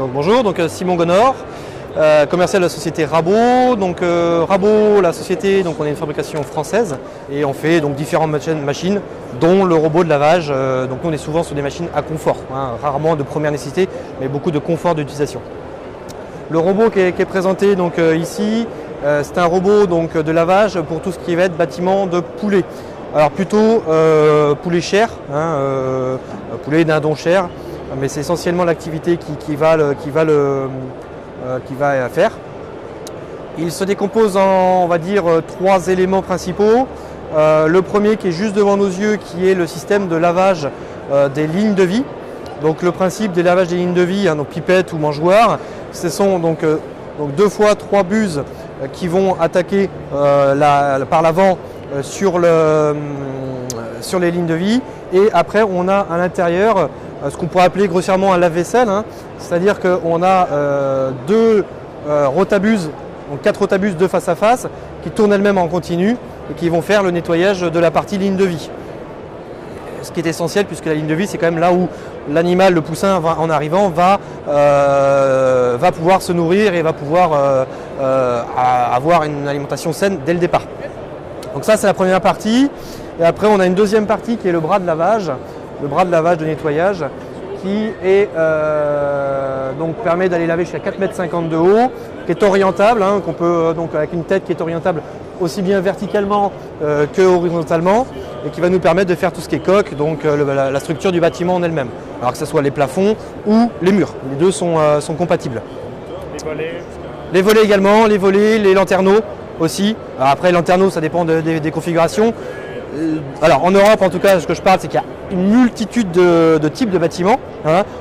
Donc, bonjour, Simon Gonor, commercial de la société Rabot. Rabot, la société, on est une fabrication française et on fait différentes machines, dont le robot de lavage. Nous on est souvent sur des machines à confort, rarement de première nécessité, mais beaucoup de confort d'utilisation. Le robot qui est présenté ici, c'est un robot de lavage pour tout ce qui va être bâtiment de poulet. Alors plutôt poulet chair, poulet dindon chair, mais c'est essentiellement l'activité qui va faire. Il se décompose en, on va dire, 3 éléments principaux. Le premier qui est juste devant nos yeux, qui est le système de lavage des lignes de vie. Donc le principe des lavages des lignes de vie, donc pipette ou mangeoire, ce sont 2 fois 3 buses qui vont attaquer par l'avant sur les lignes de vie, et après on a à l'intérieur ce qu'on pourrait appeler grossièrement un lave-vaisselle, c'est-à-dire qu'on a 2 rotabuses, donc 4 rotabuses de face à face qui tournent elles-mêmes en continu et qui vont faire le nettoyage de la partie ligne de vie. Ce qui est essentiel, puisque la ligne de vie, c'est quand même là où l'animal, le poussin, en arrivant, va pouvoir se nourrir et va pouvoir avoir une alimentation saine dès le départ. Donc ça, c'est la première partie. Et après, on a une deuxième partie qui est le bras de lavage de nettoyage, qui est, permet d'aller laver jusqu'à 4,50 m de haut, qui est orientable, qu'on peut, avec une tête qui est orientable aussi bien verticalement que horizontalement, et qui va nous permettre de faire tout ce qui est coque, la structure du bâtiment en elle-même, alors que ce soit les plafonds ou les murs. Les deux sont compatibles. Les volets. Les volets également, les volets, les lanterneaux aussi. Alors après, les lanterneaux, ça dépend des configurations. Alors en Europe, en tout cas, ce que je parle, c'est qu'il y a une multitude de types de bâtiments,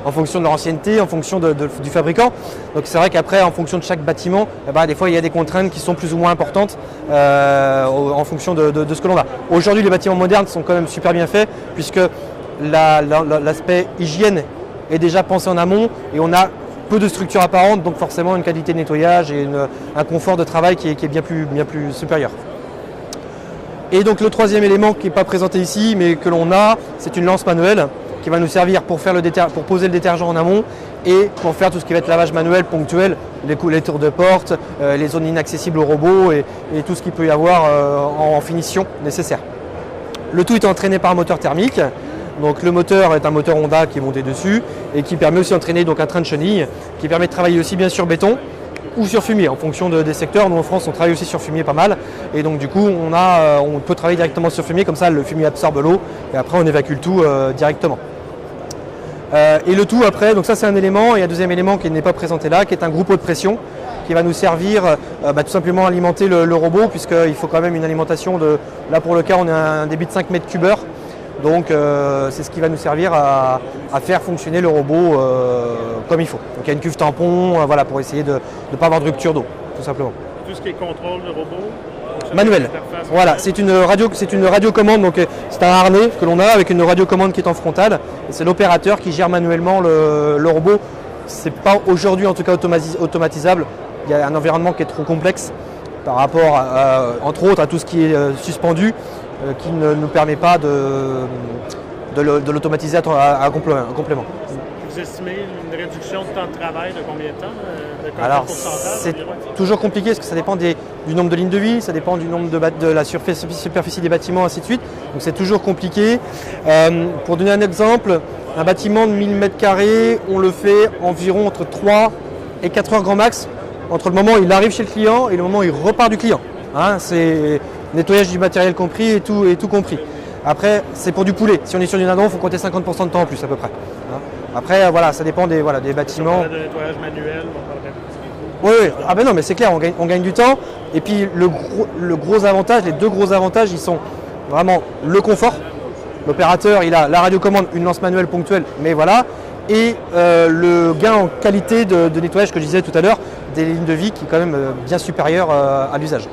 en fonction de leur ancienneté, en fonction du fabricant. Donc c'est vrai qu'après, en fonction de chaque bâtiment, des fois il y a des contraintes qui sont plus ou moins importantes en fonction de ce que l'on a. Aujourd'hui, les bâtiments modernes sont quand même super bien faits, puisque l'aspect hygiène est déjà pensé en amont, et on a peu de structures apparentes, donc forcément une qualité de nettoyage et un confort de travail qui est bien plus supérieur. Et donc le troisième élément qui n'est pas présenté ici, mais que l'on a, c'est une lance manuelle qui va nous servir pour poser le détergent en amont et pour faire tout ce qui va être lavage manuel ponctuel, les tours de porte, les zones inaccessibles au robot et tout ce qu'il peut y avoir en finition nécessaire. Le tout est entraîné par un moteur thermique. Donc le moteur est un moteur Honda qui est monté dessus et qui permet aussi d'entraîner un train de chenille qui permet de travailler aussi bien sur béton ou sur fumier en fonction des secteurs. Nous en France, on travaille aussi sur fumier pas mal, et donc du coup on peut travailler directement sur fumier, comme ça le fumier absorbe l'eau et après on évacue le tout directement. Et le tout après, donc ça c'est un élément, et un deuxième élément qui n'est pas présenté là, qui est un groupe haute pression qui va nous servir tout simplement à alimenter le robot, puisqu'il faut quand même une alimentation là pour le cas on a un débit de 5 mètres cubeurs. Donc c'est ce qui va nous servir à faire fonctionner le robot comme il faut. Donc il y a une cuve tampon pour essayer de ne pas avoir de rupture d'eau, tout simplement. Tout ce qui est contrôle de robot manuel. Voilà, c'est une radiocommande, donc c'est un harnais que l'on a avec une radiocommande qui est en frontale. Et c'est l'opérateur qui gère manuellement le robot. C'est pas aujourd'hui en tout cas automatisable. Il y a un environnement qui est trop complexe par rapport entre autres à tout ce qui est suspendu, qui ne nous permet pas de l'automatiser à complément. Vous estimez une réduction de temps de travail de combien de temps? Alors c'est toujours compliqué, parce que ça dépend du nombre de lignes de vie, ça dépend du nombre de la superficie des bâtiments, ainsi de suite. Donc c'est toujours compliqué. Pour donner un exemple, un bâtiment de 1000 m², on le fait environ entre 3 et 4 heures grand max, entre le moment où il arrive chez le client et le moment où il repart du client. C'est nettoyage du matériel compris et tout compris. Après, c'est pour du poulet. Si on est sur du dindon, il faut compter 50% de temps en plus à peu près. Après, ça dépend des bâtiments. De nettoyage manuel, Oui. Ah ben non, mais c'est clair, on gagne du temps. Et puis le gros avantage, les 2 gros avantages, ils sont vraiment le confort. L'opérateur, il a la radiocommande, une lance manuelle ponctuelle, mais voilà. Et le gain en qualité de nettoyage que je disais tout à l'heure, des lignes de vie qui est quand même bien supérieur à l'usage.